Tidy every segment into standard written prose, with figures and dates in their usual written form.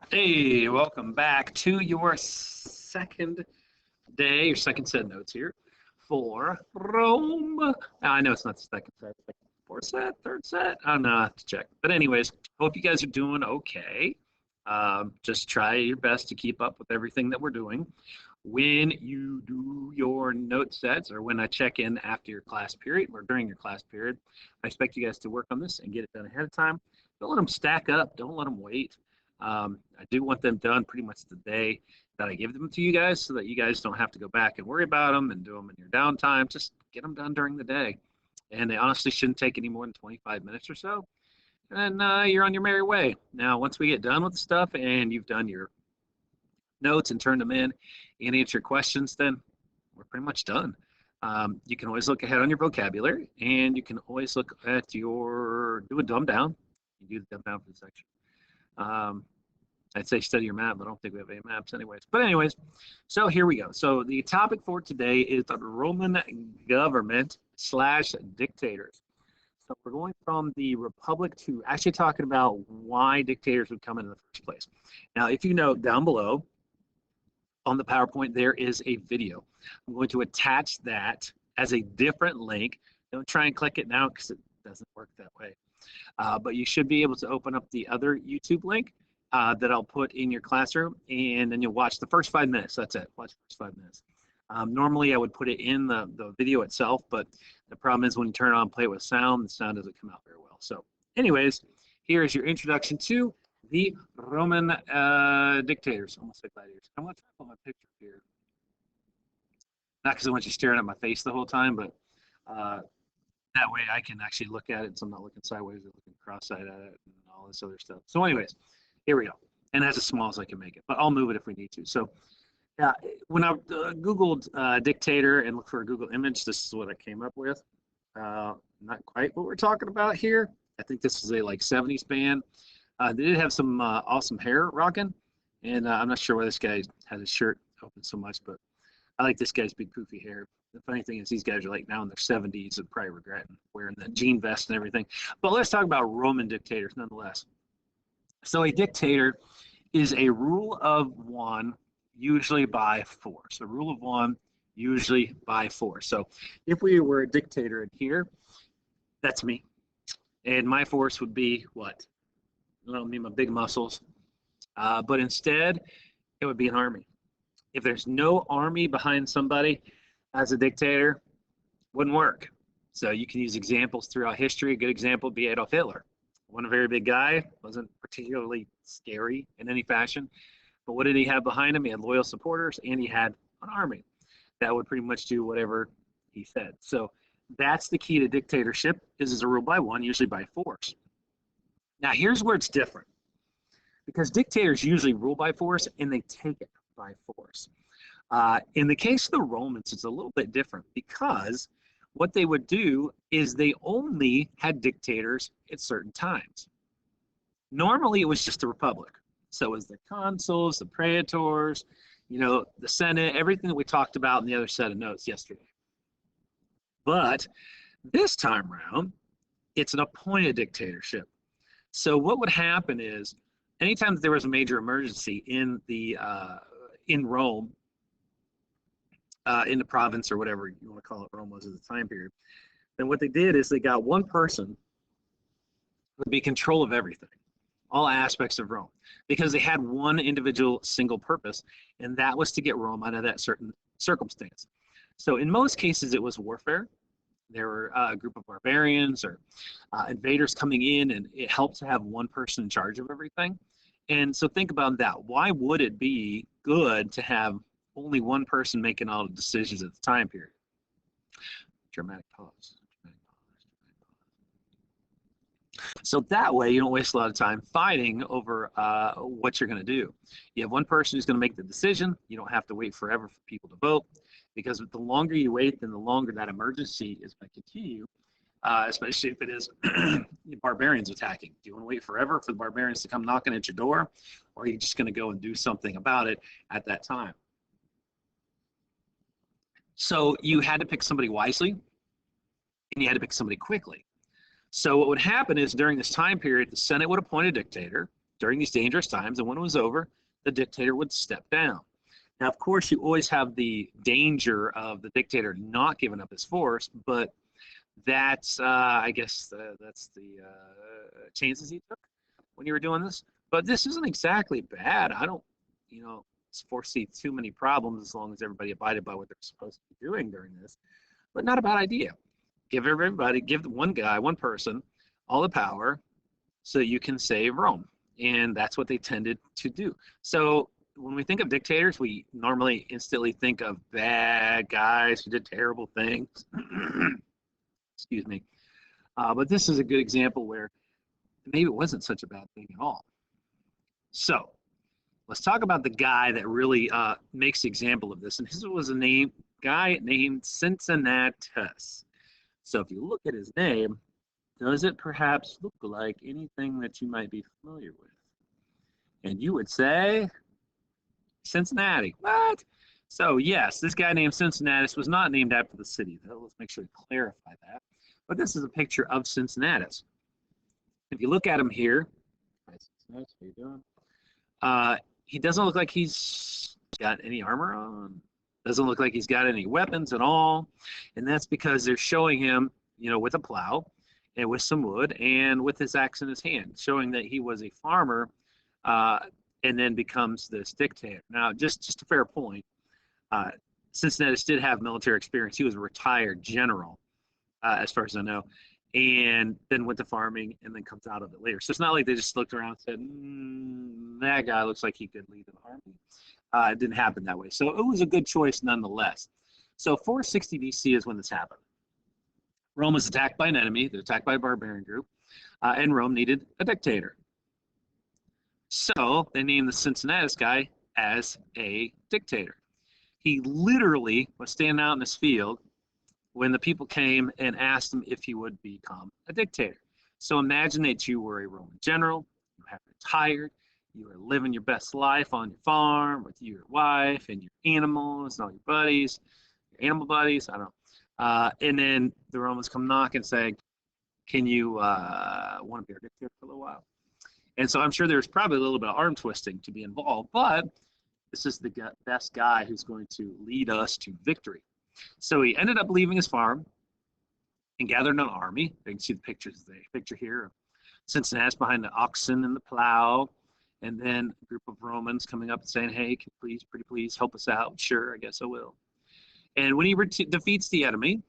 Hey, welcome back to your second day, your second set of notes here for Rome. Now, I know it's not the second set, second, fourth set, third set. I don't know, I have to check. But anyways, hope you guys are doing okay. Just try your best to keep up with everything that we're doing. When you do your note sets or when I check in after your class period or during your class period, I expect you guys to work on this and get it done ahead of time. Don't let them stack up. Don't let them wait. I do want them done pretty much the day that I give them to you guys so that you guys don't have to go back and worry about them and do them in your downtime. Just get them done during the day. And they honestly shouldn't take any more than 25 minutes or so. And you're on your merry way. Now, once we get done with the stuff and you've done your notes and turned them in and answer questions, then we're pretty much done. You can always look ahead on your vocabulary and you can always look at do a dumb down. You do the dumb down for the section. I'd say study your map, but I don't think we have any maps anyways. But anyways, so here we go. So the topic for today is the Roman government / dictators. So we're going from the Republic to actually talking about why dictators would come in the first place. Now, if you note down below on the PowerPoint, there is a video. I'm going to attach that as a different link. Don't try and click it now because it doesn't work that way. But you should be able to open up the other YouTube link that I'll put in your classroom, and then you'll watch the first 5 minutes. That's it. Watch the first 5 minutes. Normally, I would put it in the video itself, but the problem is when you turn it on, play it with sound, the sound doesn't come out very well. So anyways, here is your introduction to the Roman dictators. Almost like gladiators. I'm going to try to put my picture here. Not because I want you staring at my face the whole time, but that way I can actually look at it so I'm not looking sideways or looking cross-eyed at it and all this other stuff. So anyways, here we go. And that's as small as I can make it, but I'll move it if we need to. So when I Googled dictator and looked for a Google image, this is what I came up with. Not quite what we're talking about here. I think this is a like 70s band. They did have some awesome hair rocking, and I'm not sure why this guy had his shirt open so much, but I like this guy's big poofy hair. The funny thing is these guys are like now in their 70s and probably regretting wearing the jean vest and everything. But let's talk about Roman dictators nonetheless. So a dictator is a rule of one, usually by force. A rule of one, usually by force. So if we were a dictator in here, that's me. And my force would be what? I don't mean my big muscles. But instead, it would be an army. If there's no army behind somebody as a dictator, wouldn't work. So you can use examples throughout history. A good example would be Adolf Hitler. Wasn't a very big guy, wasn't particularly scary in any fashion. But what did he have behind him? He had loyal supporters and he had an army that would pretty much do whatever he said. So that's the key to dictatorship is a rule by one, usually by force. Now here's where it's different. Because dictators usually rule by force and they take it by force. In the case of the Romans, it's a little bit different because what they would do is they only had dictators at certain times. Normally, it was just the Republic. So it was the consuls, the praetors, the Senate, everything that we talked about in the other set of notes yesterday. But this time around, it's an appointed dictatorship. So what would happen is anytime there was a major emergency in Rome, in the province or whatever you want to call it, Rome was at the time period, then what they did is they got one person who would be in control of everything, all aspects of Rome, because they had one individual single purpose, and that was to get Rome out of that certain circumstance. So in most cases, it was warfare. There were a group of barbarians or invaders coming in, and it helped to have one person in charge of everything. And so think about that. Why would it be good to have only one person making all the decisions at the time period? Dramatic pause. So that way you don't waste a lot of time fighting over what you're going to do. You have one person who's going to make the decision. You don't have to wait forever for people to vote, because the longer you wait, then the longer that emergency is going to continue, especially if it is barbarians attacking. Do you want to wait forever for the barbarians to come knocking at your door, or are you just going to go and do something about it at that time? So you had to pick somebody wisely, and you had to pick somebody quickly. So what would happen is during this time period, the Senate would appoint a dictator, during these dangerous times, and when it was over, the dictator would step down. Now, of course, you always have the danger of the dictator not giving up his force, but that's, I guess, that's the chances he took when you were doing this. But this isn't exactly bad. I don't, you know, foresee too many problems as long as everybody abided by what they're supposed to be doing during this. But not a bad idea. Give everybody, give one guy, one person, all the power so you can save Rome. And that's what they tended to do. So when we think of dictators, we normally instantly think of bad guys who did terrible things. Excuse me. But this is a good example where maybe it wasn't such a bad thing at all. So let's talk about the guy that really makes the example of this. And his was a guy named Cincinnatus. So if you look at his name, does it perhaps look like anything that you might be familiar with? And you would say Cincinnati. What? So yes, this guy named Cincinnatus was not named after the city, though. Let's make sure to clarify that. But this is a picture of Cincinnatus. If you look at him here, hi Cincinnatus, how you doing? He doesn't look like he's got any armor on. Doesn't look like he's got any weapons at all. And that's because they're showing him, you know, with a plow and with some wood and with his axe in his hand, showing that he was a farmer and then becomes this dictator. Now, just a fair point, Cincinnatus did have military experience. He was a retired general, as far as I know, and then went to farming and then comes out of it later. So it's not like they just looked around and said, that guy looks like he could lead an army. It didn't happen that way. So it was a good choice nonetheless. So 460 BC is when this happened. Rome was attacked by an enemy. They're attacked by a barbarian group, and Rome needed a dictator. So they named the Cincinnatus guy as a dictator. He literally was standing out in this field when the people came and asked him if he would become a dictator. So imagine that you were a Roman general, you have retired, you were living your best life on your farm with your wife and your animals and all your buddies, your animal buddies, I don't know. And then the Romans come knocking and say, can you want to be our dictator for a little while? And so I'm sure there's probably a little bit of arm twisting to be involved, but this is the best guy who's going to lead us to victory. So he ended up leaving his farm and gathered an army. You can see the picture here of Cincinnatus behind the oxen and the plow, and then a group of Romans coming up and saying, hey, can you pretty please help us out? Sure, I guess I will. And when he defeats the enemy,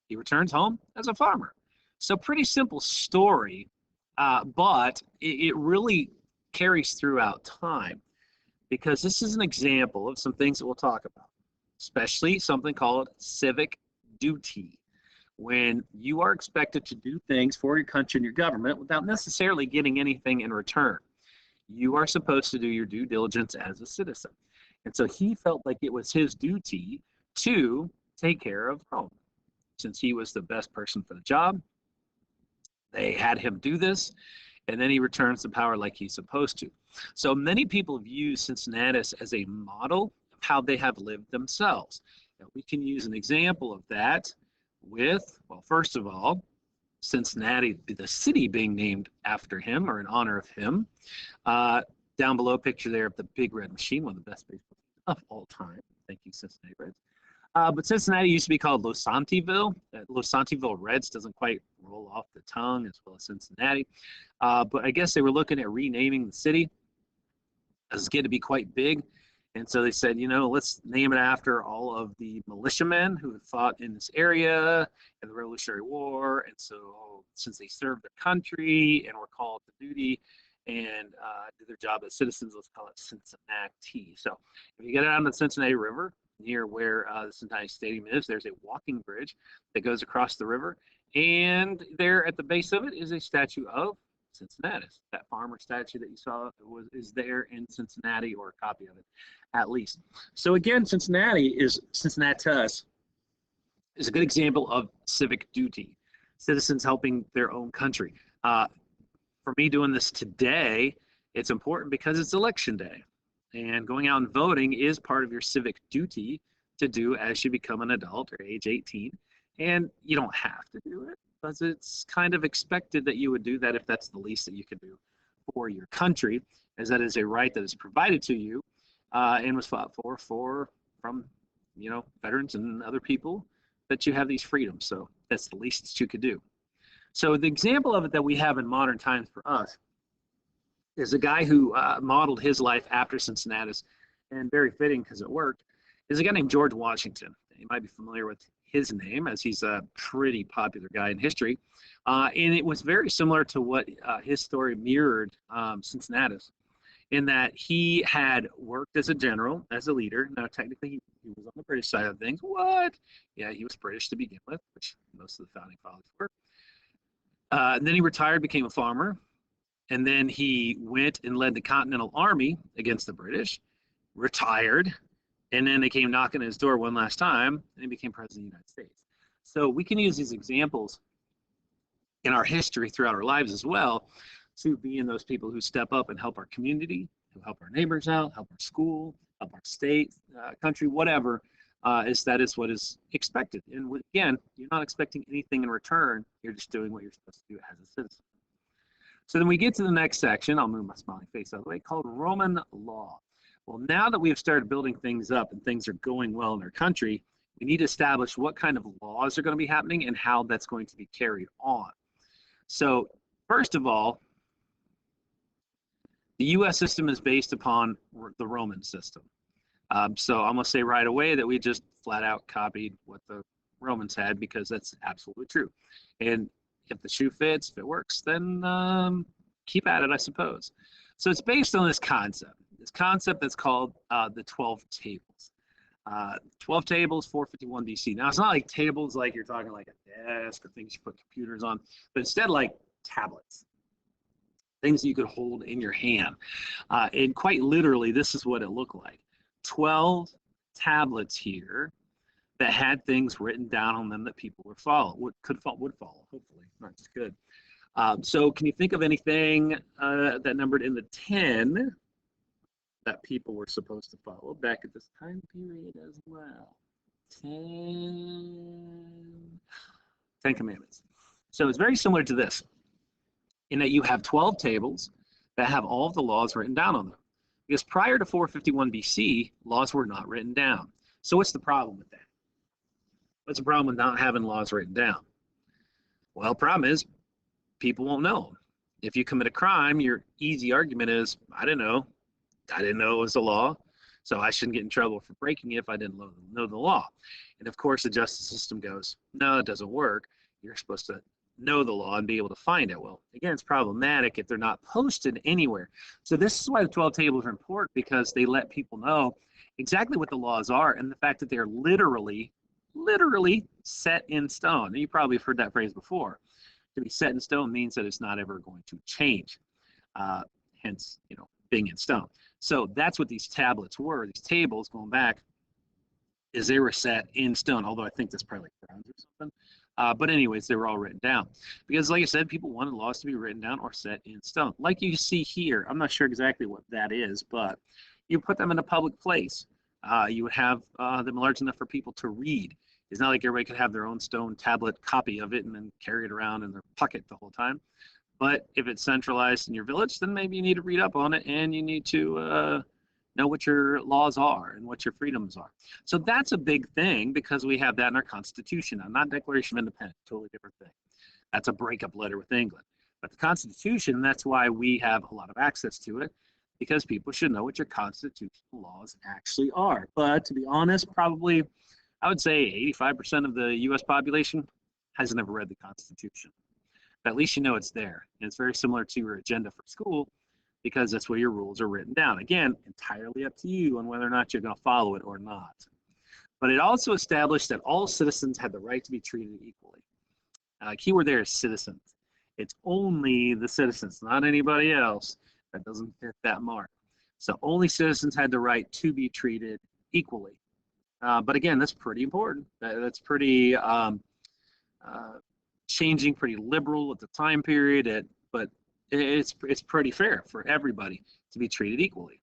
he returns home as a farmer. So pretty simple story, but it really carries throughout time, because this is an example of some things that we'll talk about, especially something called civic duty, when you are expected to do things for your country and your government without necessarily getting anything in return. You are supposed to do your due diligence as a citizen. And so he felt like it was his duty to take care of Rome. Since he was the best person for the job, they had him do this, and then he returns to power like he's supposed to. So many people view Cincinnatus as a model of how they have lived themselves. Now, we can use an example of that with, well, first of all, Cincinnati, the city being named after him or in honor of him. Down below, picture there of the Big Red Machine, one of the best baseball teams of all time. Thank you, Cincinnati Reds. But Cincinnati used to be called Losantiville. Losantiville Reds doesn't quite roll off the tongue as well as Cincinnati. But I guess they were looking at renaming the city as it's getting to be quite big. And so they said, you know, let's name it after all of the militiamen who had fought in this area in the Revolutionary War. And so since they served their country and were called to duty and did their job as citizens, let's call it Cincinnati. So if you get out on the Cincinnati River, near where the Cincinnati Stadium is, there's a walking bridge that goes across the river. And there at the base of it is a statue of Cincinnatus. That farmer statue that you saw is there in Cincinnati, or a copy of it, at least. So again, Cincinnatus is a good example of civic duty, citizens helping their own country. For me doing this today, it's important because it's election day. And going out and voting is part of your civic duty to do as you become an adult or age 18. And you don't have to do it, because it's kind of expected that you would do that if that's the least that you could do for your country, as that is a right that is provided to you and was fought for from veterans and other people, that you have these freedoms. So that's the least that you could do. So the example of it that we have in modern times for us is a guy who modeled his life after Cincinnatus, and very fitting because it worked, is a guy named George Washington. You might be familiar with his name, as he's a pretty popular guy in history. And it was very similar to what his story mirrored Cincinnatus, in that he had worked as a general, as a leader. Now, technically, he was on the British side of things. What? Yeah, he was British to begin with, which most of the founding fathers were. And then he retired, became a farmer, and then he went and led the Continental Army against the British, retired, and then they came knocking at his door one last time, and he became president of the United States. So we can use these examples in our history throughout our lives as well, to being those people who step up and help our community, who help our neighbors out, help our school, help our state, country, whatever. That is what is expected. And again, you're not expecting anything in return. You're just doing what you're supposed to do as a citizen. So then we get to the next section. I'll move my smiling face out of the way, called Roman law. Well, now that we have started building things up and things are going well in our country, we need to establish what kind of laws are going to be happening and how that's going to be carried on. So first of all, the U.S. system is based upon the Roman system. So I'm going to say right away that we just flat out copied what the Romans had, because that's absolutely true. And if the shoe fits, if it works, then keep at it, I suppose. So it's based on this concept that's called the 12 tables. 12 tables, 451 BC. Now, it's not like tables like you're talking like a desk or things you put computers on, but instead like tablets, things you could hold in your hand. And quite literally, this is what it looked like. 12 tablets here that had things written down on them that people would follow, would follow, hopefully, not just could. So can you think of anything that numbered in the 10 that people were supposed to follow back at this time period as well? 10 Commandments. So it's very similar to this, in that you have 12 tables that have all of the laws written down on them. Because prior to 451 BC, laws were not written down. So what's the problem with that? What's the problem with not having laws written down? Well, the problem is people won't know. If you commit a crime, your easy argument is, I didn't know. I didn't know it was a law, so I shouldn't get in trouble for breaking it if I didn't know the law. And of course, the justice system goes, no, it doesn't work. You're supposed to know the law and be able to find it. Well, again, it's problematic if they're not posted anywhere. So this is why the 12 tables are important, because they let people know exactly what the laws are, and the fact that they're literally set in stone. And you probably have heard that phrase before. To be set in stone means that it's not ever going to change. Hence, being in stone. So that's what these tablets were. These tables, going back, is they were set in stone. Although I think that's probably like crowns or something. But anyways, they were all written down, because like I said, people wanted laws to be written down or set in stone. Like you see here, I'm not sure exactly what that is, but you put them in a public place. You would have them large enough for people to read. It's not like everybody could have their own stone tablet copy of it and then carry it around in their pocket the whole time. But if it's centralized in your village, then maybe you need to read up on it, and you need to know what your laws are and what your freedoms are. So that's a big thing, because we have that in our Constitution. Now, not Declaration of Independence, totally different thing. That's a breakup letter with England. But the Constitution, that's why we have a lot of access to it, because people should know what your constitutional laws actually are. But to be honest, probably, I would say 85% of the US population has never read the Constitution. But at least you know it's there. And it's very similar to your agenda for school, because that's where your rules are written down. Again, entirely up to you on whether or not you're going to follow it or not. But it also established that all citizens had the right to be treated equally. Keyword there is citizens. It's only the citizens, not anybody else, that doesn't fit that mark. So only citizens had the right to be treated equally. But again, that's pretty important. That's pretty changing, pretty liberal at the time period, but it's pretty fair for everybody to be treated equally.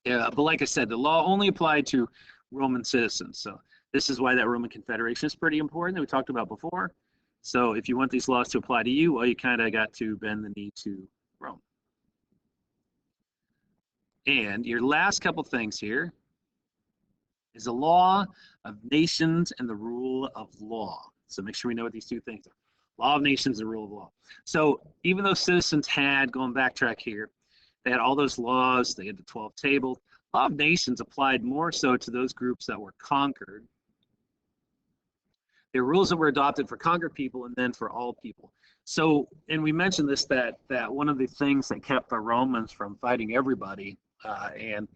But like I said, the law only applied to Roman citizens. So this is why that Roman Confederation is pretty important that we talked about before. So if you want these laws to apply to you, well, you kind of got to bend the knee to Rome. And your last couple things here is the law of nations and the rule of law. So make sure we know what these two things are. Law of nations and rule of law. So even though citizens had, going backtrack here, they had all those laws, they had the 12 tables, law of nations applied more so to those groups that were conquered. There were rules that were adopted for conquered people and then for all people. So, and we mentioned this, that one of the things that kept the Romans from fighting everybody and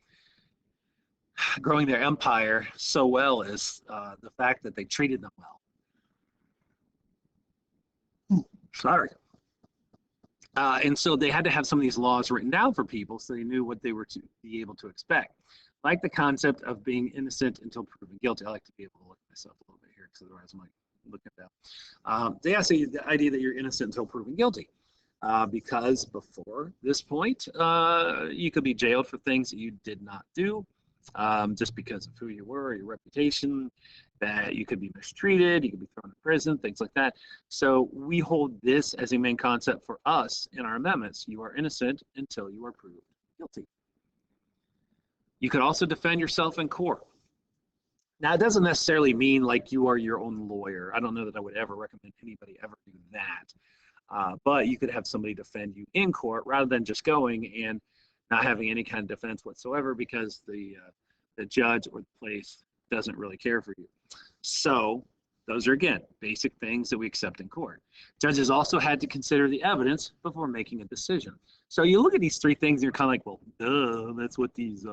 growing their empire so well is the fact that they treated them well. Sorry. And so they had to have some of these laws written down for people so they knew what they were to be able to expect. Like the concept of being innocent until proven guilty. I like to be able to look at myself a little bit here because otherwise I might look at that. They ask you the idea that you're innocent until proven guilty. Because before this point, you could be jailed for things that you did not do, just because of who you were, your reputation, that you could be mistreated, you could be thrown in prison, things like that. So we hold this as a main concept for us in our amendments. You are innocent until you are proved guilty. You could also defend yourself in court. Now, it doesn't necessarily mean like you are your own lawyer. I don't know that I would ever recommend anybody ever do that. But you could have somebody defend you in court rather than just going and not having any kind of defense whatsoever because the judge or the place doesn't really care for you. So those are, again, basic things that we accept in court. Judges also had to consider the evidence before making a decision. So you look at these three things and you're kind of like, well, duh, that's what these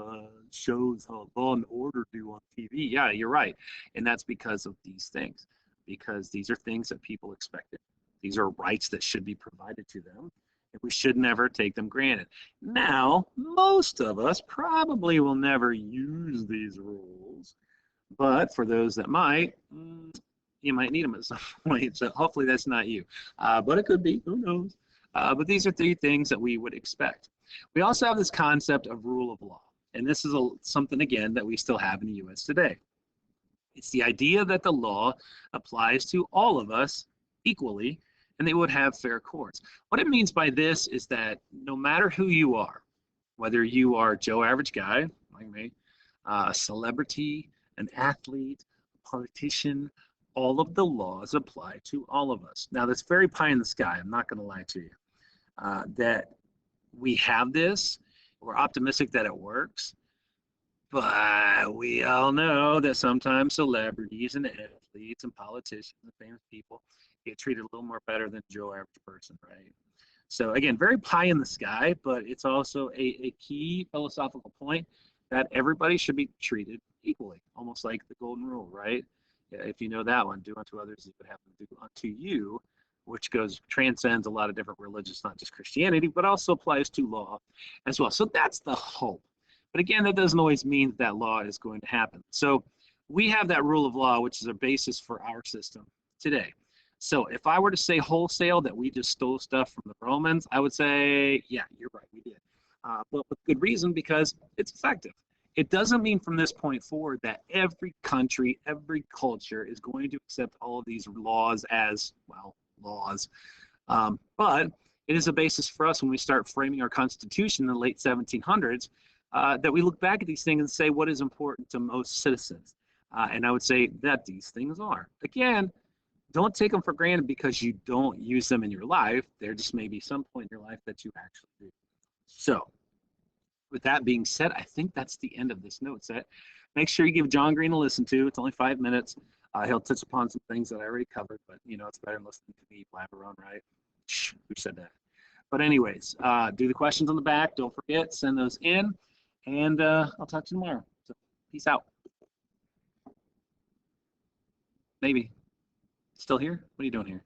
shows, Law and Order, do on TV. Yeah, you're right. And that's because of these things, because these are things that people expected. These are rights that should be provided to them, and we should never take them granted. Now, most of us probably will never use these rules, but for those that might, you might need them at some point. So hopefully that's not you, but it could be, who knows. But these are three things that we would expect. We also have this concept of rule of law, and this is something, again, that we still have in the US today. It's the idea that the law applies to all of us equally, and they would have fair courts. What it means by this is that no matter who you are, whether you are Joe Average Guy, like me, a celebrity, an athlete, a politician, all of the laws apply to all of us. Now, that's very pie in the sky. I'm not going to lie to you. That we have this, we're optimistic that it works, but we all know that sometimes celebrities and athletes and politicians and famous people get treated a little more better than Joe Average person, right? So again, very pie in the sky, but it's also a key philosophical point that everybody should be treated equally, almost like the golden rule, right? If you know that one, do unto others as you would have them do unto you, which transcends a lot of different religions, not just Christianity, but also applies to law as well. So that's the hope. But again, that doesn't always mean that law is going to happen. So we have that rule of law, which is a basis for our system today. So if I were to say wholesale that we just stole stuff from the Romans, I would say, yeah, you're right, we did. But with good reason, because it's effective. It doesn't mean from this point forward that every country, every culture is going to accept all of these laws as, well, laws. But it is a basis for us when we start framing our Constitution in the late 1700s, that we look back at these things and say what is important to most citizens. And I would say that these things are. Again, don't take them for granted because you don't use them in your life. There just may be some point in your life that you actually do. So with that being said, I think that's the end of this note set. Make sure you give John Green a listen to. It's only 5 minutes. He'll touch upon some things that I already covered, but you know, it's better than listening to me blabber on, right? Who said that? But anyways, do the questions on the back. Don't forget, send those in, and I'll talk to you tomorrow. So peace out. Maybe. Still here? What are you doing here?